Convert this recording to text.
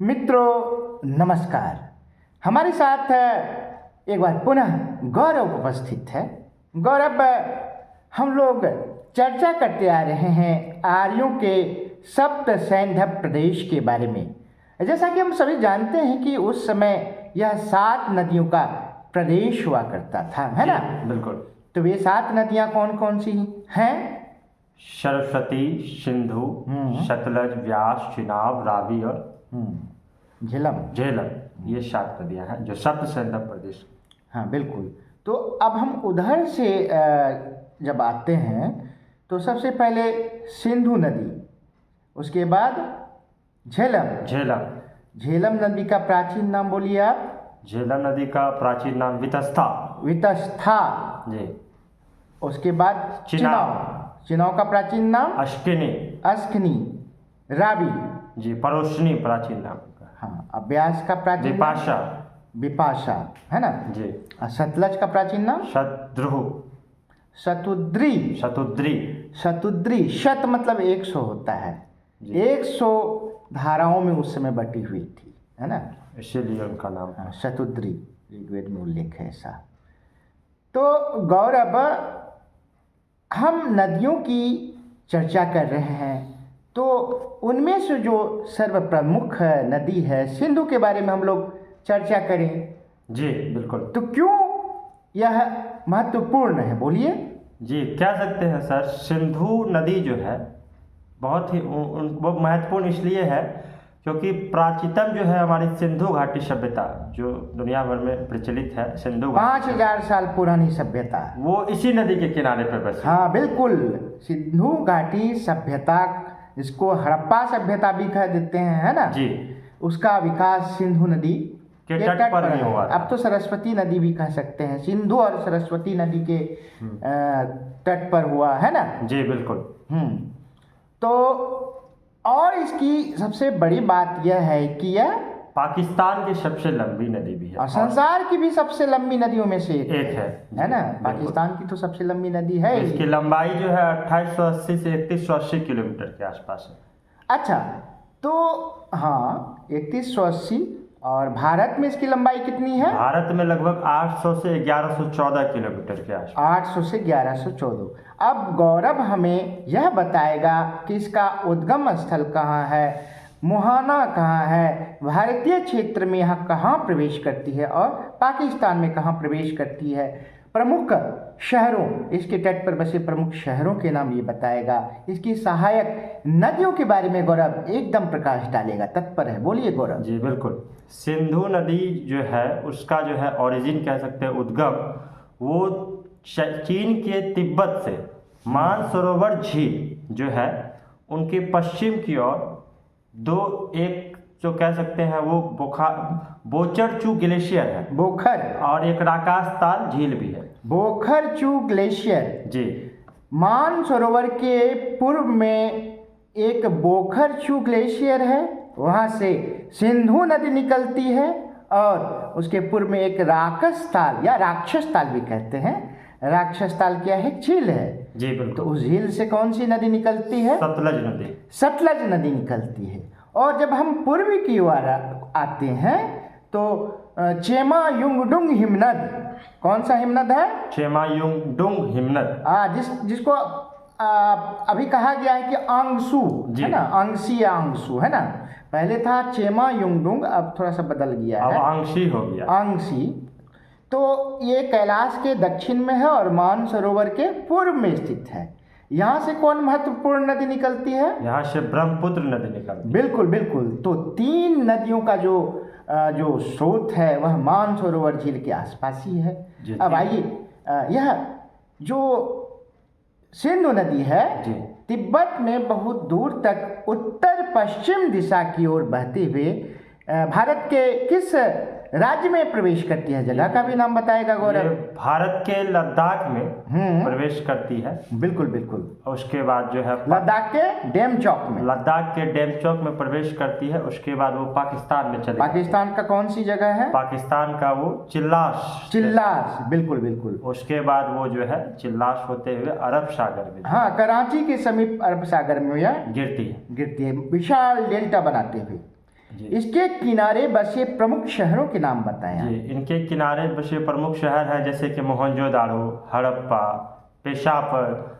मित्रों नमस्कार। हमारे साथ एक बार पुनः गौरव उपस्थित है। गौरव, हम लोग चर्चा करते आ रहे हैं आर्यों के सप्त सैंधव प्रदेश के बारे में। जैसा कि हम सभी जानते हैं कि उस समय यह 7 नदियों का प्रदेश हुआ करता था, है ना? बिल्कुल। तो ये 7 नदियाँ कौन कौन सी हैं? सरस्वती, सिंधु, सतलज, व्यास, चिनाब, रावी और झेलम। ये 7 नदियां हैं जो सप्त सैंधव प्रदेश। हाँ बिल्कुल। तो अब हम उधर से जब आते हैं तो सबसे पहले सिंधु नदी, उसके बाद झेलम नदी का प्राचीन नाम बोलिए आप। झेलम नदी का प्राचीन नाम वितस्था जी। उसके बाद चिनाव का प्राचीन नाम अस्किनी। रावी जी, परोशनी प्राचीन नाम। हाँ। अब व्यास का प्राचीन विपाशा, है ना जी। सतलज का प्राचीन नाम शतुद्री। शत मतलब 100 होता है। 100 धाराओं में उस समय बटी हुई थी, है ना, इसीलिए उनका नाम। हाँ, शतुद्री ऋग्वेद में उल्लेख है ऐसा। तो गौरव, हम नदियों की चर्चा कर रहे हैं तो उनमें से जो सर्वप्रमुख नदी है सिंधु के बारे में हम लोग चर्चा करें। जी बिल्कुल। तो क्यों यह महत्वपूर्ण है, बोलिए। जी, कह सकते हैं सर, सिंधु नदी जो है बहुत ही वो महत्वपूर्ण इसलिए है क्योंकि प्राचीनतम जो है हमारी सिंधु घाटी सभ्यता जो दुनिया भर में प्रचलित है, सिंधु 5000 साल पुरानी सभ्यता, वो इसी नदी के किनारे पर बसी। हाँ बिल्कुल। सिंधु घाटी सभ्यता, इसको हड़प्पा सभ्यता भी कह देते हैं, है ना जी। उसका विकास सिंधु नदी के तट पर ही हुआ। अब तो सरस्वती नदी भी कह सकते हैं, सिंधु और सरस्वती नदी के तट पर हुआ, है ना। जी बिल्कुल। तो और इसकी सबसे बड़ी बात यह है कि यह पाकिस्तान की सबसे लंबी नदी भी है और संसार की भी सबसे लंबी नदियों में से एक है ना। पाकिस्तान की तो सबसे लंबी नदी है। इसकी लंबाई जो है 2880 से 3180 किलोमीटर के आसपास है। अच्छा, तो हाँ 3180। और भारत में इसकी लंबाई कितनी है? भारत में लगभग 800 से 1114 किलोमीटर के आसपास। 800 से 1114। अब गौरव हमें यह बताएगा कि इसका उद्गम स्थल कहाँ है, मुहाना कहाँ है, भारतीय क्षेत्र में यह कहाँ प्रवेश करती है और पाकिस्तान में कहाँ प्रवेश करती है। प्रमुख शहरों, इसके तट पर बसे प्रमुख शहरों के नाम ये बताएगा। इसकी सहायक नदियों के बारे में गौरव एकदम प्रकाश डालेगा। तत्पर है, बोलिए गौरव। जी बिल्कुल। सिंधु नदी जो है उसका जो है ओरिजिन कह सकते हैं, उद्गम, वो चीन के तिब्बत से मानसरोवर झील जो है उनके पश्चिम की ओर एक जो कह सकते हैं वो बोचरचू ग्लेशियर है, बोखर, और एक राकासताल झील भी है, बोखरचू ग्लेशियर जी। मानसरोवर के पूर्व में एक बोखरचू ग्लेशियर है, वहाँ से सिंधु नदी निकलती है और उसके पूर्व में एक राकसताल या राक्षसताल भी कहते हैं। राक्षसताल क्या है? झील है जी बिल्कुल। तो उस झील से कौन सी नदी निकलती है? सतलज नदी निकलती है। और जब हम पूर्व की ओर आते हैं तो चेमा युंगडुंग हिमनद, कौन सा हिमनद है? चेमा युंगडुंग हिमनद, जिसको अभी कहा गया है कि आंगसू, है ना, आंगसी या आंगसू, है ना। पहले था चेमा युंगडुंग, अब थोड़ा सा बदल गया है, आंगसी हो गया। आंगसी। तो ये कैलाश के दक्षिण में है और मानसरोवर के पूर्व में स्थित है। यहाँ से कौन महत्वपूर्ण नदी निकलती है? यहाँ से ब्रह्मपुत्र नदी निकलती है। बिल्कुल बिल्कुल। तो 3 नदियों का जो स्रोत है वह मानसरोवर झील के आसपास ही है। अब आइए, यह जो सिंधु नदी है तिब्बत में बहुत दूर तक उत्तर पश्चिम दिशा की ओर बहते हुए भारत के किस राज्य में प्रवेश करती है? जगह का भी नाम बताएगा गौरव। भारत के लद्दाख में प्रवेश करती है। बिल्कुल बिल्कुल। उसके बाद जो है लद्दाख के डेमचौक में प्रवेश करती है। उसके बाद वो पाकिस्तान में चले। पाकिस्तान का कौन सी जगह है? पाकिस्तान का वो चिल्लास। बिल्कुल बिल्कुल। उसके बाद वो जो है चिल्लास होते हुए अरब सागर में, हाँ, कराची के समीप अरब सागर में यह गिरती है, विशाल डेल्टा बनाते हुए। जी। इसके किनारे बसे प्रमुख शहरों के नाम बताएं आप। जी, इनके किनारे बसे प्रमुख शहर हैं जैसे कि मोहनजोदाड़ो, हड़प्पा, पेशावर,